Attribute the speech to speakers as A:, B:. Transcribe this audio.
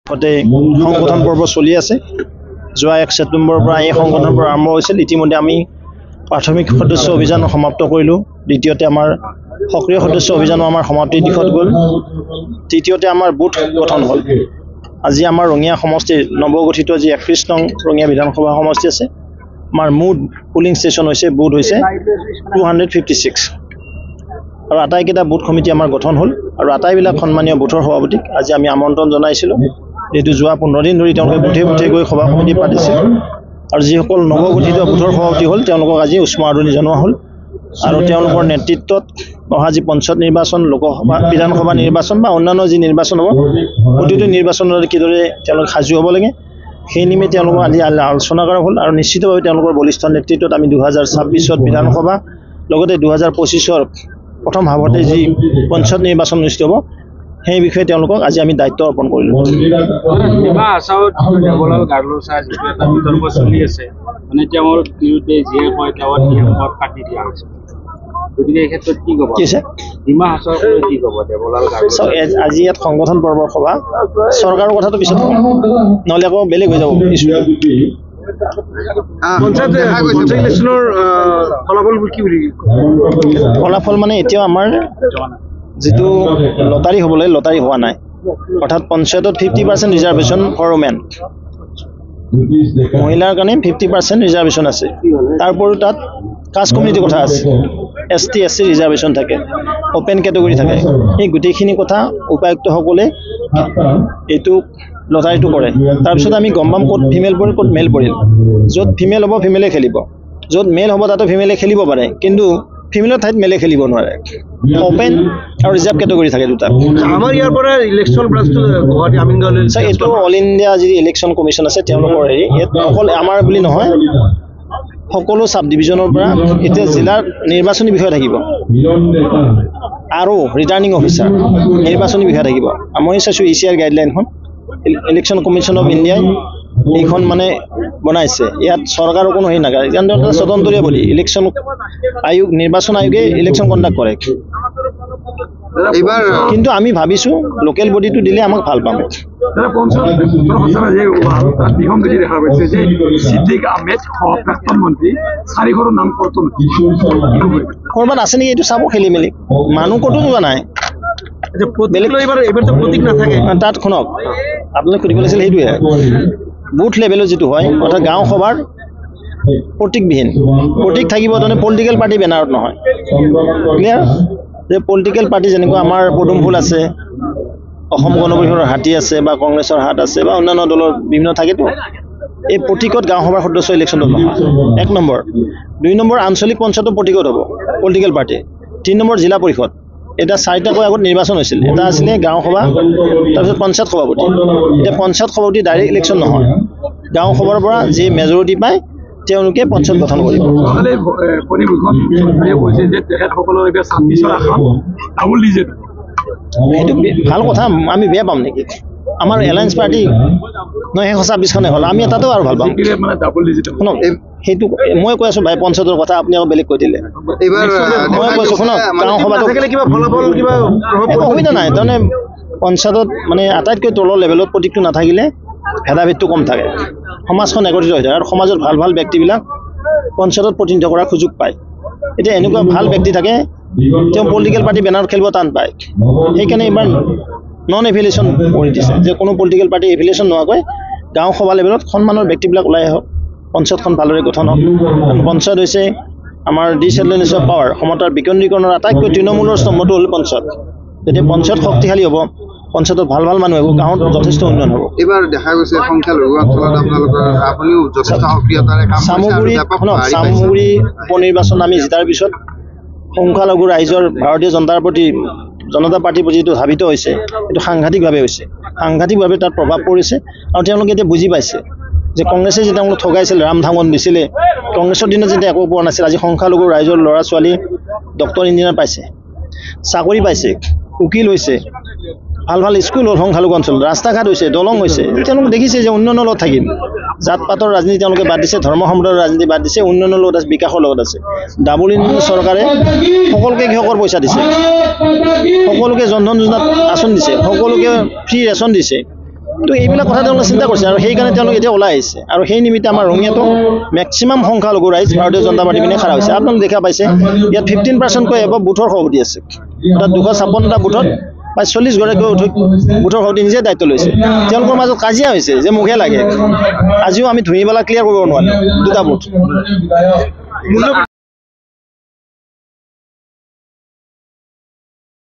A: সংগঠন পৰ্ব চলি আছে। যোৱা 1 ছেপ্টেম্বৰৰ পৰা এই সংগঠন পৰ্ব আৰম্ভ হৈছিল। ইতিমধ্যে আমি প্ৰাথমিক সদস্য অভিযান সমাপ্ত কৰিলোঁ। দ্বিতীয়তে আমাৰ সক্ৰিয় সদস্য অভিযানো আমাৰ সমাপ্তিৰ দিশত গ'ল। তৃতীয়তে আমাৰ বুথ গঠন হ'ল। আজি আমাৰ ৰঙিয়া সমষ্টিৰ নৱগঠিত যি 31 নং ৰঙিয়া বিধানসভা সমষ্টি আছে, আমাৰ মুঠ পুলিং ষ্টেচন হৈছে বুথ হৈছে 256 আৰু আটাইকেইটা বুথ কমিটি আমাৰ গঠন হ'ল আৰু আটাইবিলাক সন্মানীয় বুথৰ সভাপতিক আজি আমি আমন্ত্ৰণ জনাইছিলোঁ। যিহেতু যোৱা 15 দিন ধৰি তেওঁলোকে বুথে বুথে গৈ সভা সমিতি পাতিছিল আৰু যিসকল নৱগঠিত বুথৰ সভাপতি হ'ল তেওঁলোকক আজি উষ্ম আদৰণি জনোৱা হ'ল আৰু তেওঁলোকৰ নেতৃত্বত অহা যি পঞ্চায়ত নিৰ্বাচন, লোকসভা, বিধানসভা নিৰ্বাচন বা অন্যান্য যি নিৰ্বাচন হ'ব, প্ৰতিটো নিৰ্বাচনত কিদৰে তেওঁলোক সাজু হ'ব লাগে সেই নিমিত্তে তেওঁলোকক আজি আলোচনা কৰা হ'ল আৰু নিশ্চিতভাৱে তেওঁলোকৰ বলিষ্ঠ নেতৃত্বত আমি 2026ত বিধানসভা লগতে 2025ৰ প্ৰথম হাফতে যি পঞ্চায়ত নিৰ্বাচন অনুষ্ঠিত হ'ব সেই বিষয়ে তেওঁলোকক আজি আমি দায়িত্ব অৰ্পণ কৰিলোঁ।
B: দেৱলাল গাৰ্লছা যিটো এটা বিতৰ্ক চলি আছে, মানে তেওঁৰ বিৰুদ্ধে যিয়ে কয় তেওঁৰ নিয়মত কাটি দিয়া হৈছে, গতিকে এই ক্ষেত্ৰত কি ক'ব? ডিমা হাছাওৰ কি ক'ব দেৱলাল গাৰ্লছা?
A: আজি ইয়াত সংগঠন পৰ্বৰ সভা, চৰকাৰৰ কথাটো পিছত নহ'লে আকৌ বেলেগ হৈ যাব। ফলাফল মানে এতিয়াও আমাৰ যিটো লটাৰী হ'ব লাগে লটাৰী হোৱা নাই, অৰ্থাৎ পঞ্চায়তত 50% ৰিজাৰ্ভেশ্যন ফৰ ওমেন, মহিলাৰ কাৰণে 50% ৰিজাৰ্ভেশ্যন আছে। তাৰ উপৰিও তাত কাষ্ট কমিউনিটিৰ কথা আছে, ST SC ৰিজাৰ্ভেশ্যন থাকে, অ'পেন কেটেগৰী থাকে। এই গোটেইখিনি কথা উপায়ুক্তসকলে এইটো লটাৰীটো কৰে। তাৰপিছত আমি গম পাম ক'ত ফিমেল পৰিল ক'ত মেল পৰিল। য'ত ফিমেল হ'ব ফিমেলে খেলিব, য'ত মেল হ'ব তাতো ফিমেলে খেলিব পাৰে, কিন্তু ফিমেলৰ ঠাইত মেলে খেলিব নোৱাৰে। অ'পেন আৰু ৰিজাৰ্ভ কেটেগৰী থাকে দুটা।
B: আমাৰ ইয়াৰ পৰা ইলেকশ্যন ব্ৰাঞ্চটো গুৱাহাটী আমিনগাঁৱলৈ
A: এইটো অল ইণ্ডিয়া যি ইলেকশ্যন কমিশ্যন আছে তেওঁলোকৰ হেৰি, ইয়াত অকল আমাৰ বুলি নহয়, সকলো চাব ডিভিজনৰ পৰা এতিয়া জিলাৰ নিৰ্বাচনী বিষয় থাকিব আৰু ৰিটাৰ্ণিং অফিচাৰ নিৰ্বাচনী বিষয় থাকিব। মই চাইছোঁ ECR গাইডলাইনখন ইলেকশ্যন কমিশ্যন অফ ইণ্ডিয়াই এইখন মানে বনাইছে। ইয়াত চৰকাৰৰ কোনো হেৰি নাগায়, কাৰণ এটা স্বতন্ত্ৰীয় বডি। ইলেকশ্যন আয়োগ, নিৰ্বাচন আয়োগে ইলেকশ্যন কণ্ডাক্ট কৰে। কিন্তু আমি ভাবিছোঁ লোকেল বডিটো দিলে আমাক ভাল পাম। ক'ৰবাত আছে নেকি এইটো চাব, খেলি মেলি মানুহ ক'তো যোৱা নাই। তাত শুনক, আপোনালোকে সুধিব লাগিছিল সেইটোৱে, বুথ লেভেলত যিটো হয়, অৰ্থাৎ গাঁও সভাৰ প্ৰতীকবিহীন, প্ৰতীক থাকিব তাৰমানে পলিটিকেল পাৰ্টি বেনাৰত নহয়। ক্লিয়াৰ? যে পলিটিকেল পাৰ্টি যেনেকুৱা আমাৰ পদুম ফুল আছে, অসম গণ পৰিষদৰ হাতী আছে বা কংগ্ৰেছৰ হাত আছে বা অন্যান্য দলৰ বিভিন্ন থাকেতো, এই প্ৰতীকত গাঁও সভাৰ সদস্য ইলেকশ্যনত নহয়। 1 নম্বৰ। 2 নম্বৰ, আঞ্চলিক পঞ্চায়তৰ প্ৰতীকত হ'ব পলিটিকেল পাৰ্টি। 3 নম্বৰ, জিলা পৰিষদ। এটা 4টাকৈ আগত নিৰ্বাচন হৈছিল, এটা আছিলে গাঁও সভা, তাৰপিছত পঞ্চায়ত সভাপতি। এতিয়া পঞ্চায়ত সভাপতি ডাইৰেক্ট ইলেকশ্যন নহয়, গাঁও সভাৰ পৰা যি মেজৰিটি পায় তেওঁলোকে পঞ্চায়ত গঠন কৰিব। সেইটো ভাল কথা, আমি বেয়া পাম নেকি? আমাৰ এলায়েন্স পাৰ্টি নহয় 126খনে হ'ল, আমি এটাতো আৰু ভাল পাম। শুনক, সেইটো মই কৈ আছোঁ ভাই, পঞ্চায়তৰ কথা আপুনি আকৌ বেলেগ কৈ দিলে। মই কৈছোঁ শুনক, গাঁও সভাটো একো অসুবিধা নাই। তাৰমানে পঞ্চায়তত মানে আটাইতকৈ তলৰ লেভেলত প্ৰতীকটো নাথাকিলে ভেদাভেদটো কম থাকে, সমাজখন একত্ৰিত হৈ থাকে আৰু সমাজত ভাল ভাল ব্যক্তিবিলাক পঞ্চায়তত প্ৰতিনিধিত্ব কৰাৰ সুযোগ পায়। এতিয়া এনেকুৱা ভাল ব্যক্তি থাকে, তেওঁ পলিটিকেল পাৰ্টি বেনাৰত খেলিব টান পায়। সেইকাৰণে এইবাৰ নন এফিলিয়েশ্যন কৰি দিছে, যে কোনো পলিটিকেল পাৰ্টি এফিলিয়েশ্যন নোহোৱাকৈ গাঁও সভা লেভেলত সন্মানৰ ব্যক্তিবিলাক ওলাই আহক, পঞ্চায়তখন ভালদৰে গঠন হওক। পঞ্চায়ত হৈছে আমাৰ ডিচেন্ট্ৰেলাইজেশ্যন অফ পাৱাৰ, ক্ষমতাৰ বিকেন্দ্ৰীকৰণৰ আটাইতকৈ তৃণমূলৰ স্তম্ভটো হ'ল পঞ্চায়ত। যেতিয়া পঞ্চায়ত শক্তিশালী হ'ব, পঞ্চায়তত ভাল ভাল মানুহ হ'ব, গাঁৱত যথেষ্ট উন্নয়ন হ'ব।
C: এইবাৰ দেখা গৈছে সংখ্যালঘু অঞ্চলত আপোনালোকৰ আপুনিও যথেষ্ট সক্ৰিয়তাৰে কাম কৰিছে।
A: চামগুৰি উপনিৰ্বাচন আমি জিতাৰ পিছত সংখ্যালঘু ৰাইজৰ ভাৰতীয় জনতা পাৰ্টিৰ প্ৰতি যিটো ধাবিত হৈছে, এইটো সাংঘাতিকভাৱে হৈছে, সাংঘাতিকভাৱে তাত প্ৰভাৱ পৰিছে আৰু তেওঁলোকে এতিয়া বুজি পাইছে যে কংগ্ৰেছে যেতিয়া তেওঁলোক ঠগাইছিল, ৰাম ধাঙন দিছিলে, কংগ্ৰেছৰ দিনত যেতিয়া একো পোৱা নাছিল, আজি সংখ্যালঘু ৰাইজৰ ল'ৰা ছোৱালী ডক্টৰ ইঞ্জিনিয়াৰ পাইছে, চাকৰি পাইছে, উকিল হৈছে, ভাল ভাল স্কুল হ'ল সংখ্যালঘু অঞ্চলত, ৰাস্তা ঘাট হৈছে, দলং হৈছে। তেওঁলোকে দেখিছে যে উন্নয়নৰ লগত থাকিম, জাত পাতৰ ৰাজনীতি তেওঁলোকে বাদ দিছে, ধৰ্ম সম্প্ৰদায়ৰ ৰাজনীতি বাদ দিছে, উন্নয়নৰ লগত আছে, বিকাশৰ লগত আছে। ডাবল ইঞ্জিন চৰকাৰে সকলোকে কৃষকৰ পইচা দিছে, সকলোকে জনধন যোজনাত আঁচনি দিছে, সকলোকে ফ্ৰী ৰেচন দিছে, তো এইবিলাক কথা তেওঁলোকে চিন্তা কৰিছে আৰু সেইকাৰণে তেওঁলোক এতিয়া ওলাই আহিছে আৰু সেই নিমিত্তে আমাৰ ৰঙিয়াতো মেক্সিমাম সংখ্যালঘু ৰাইজ ভাৰতীয় জনতা পাৰ্টি পিনে খাৰা হৈছে আপোনালোকে দেখা পাইছে ইয়াত 15%কৈ এবাৰ বুথৰ সভাপতি আছে তাত 256টা বুথত প্ৰায় 40গৰাকী বুথৰ সভাপতি নিজে দায়িত্ব লৈছে তেওঁলোকৰ মাজত কাজিয়া হৈছে যে মুখে লাগে আজিও আমি ধুই পেলাই ক্লিয়াৰ কৰিব নোৱাৰিলোঁ 2টা বুথ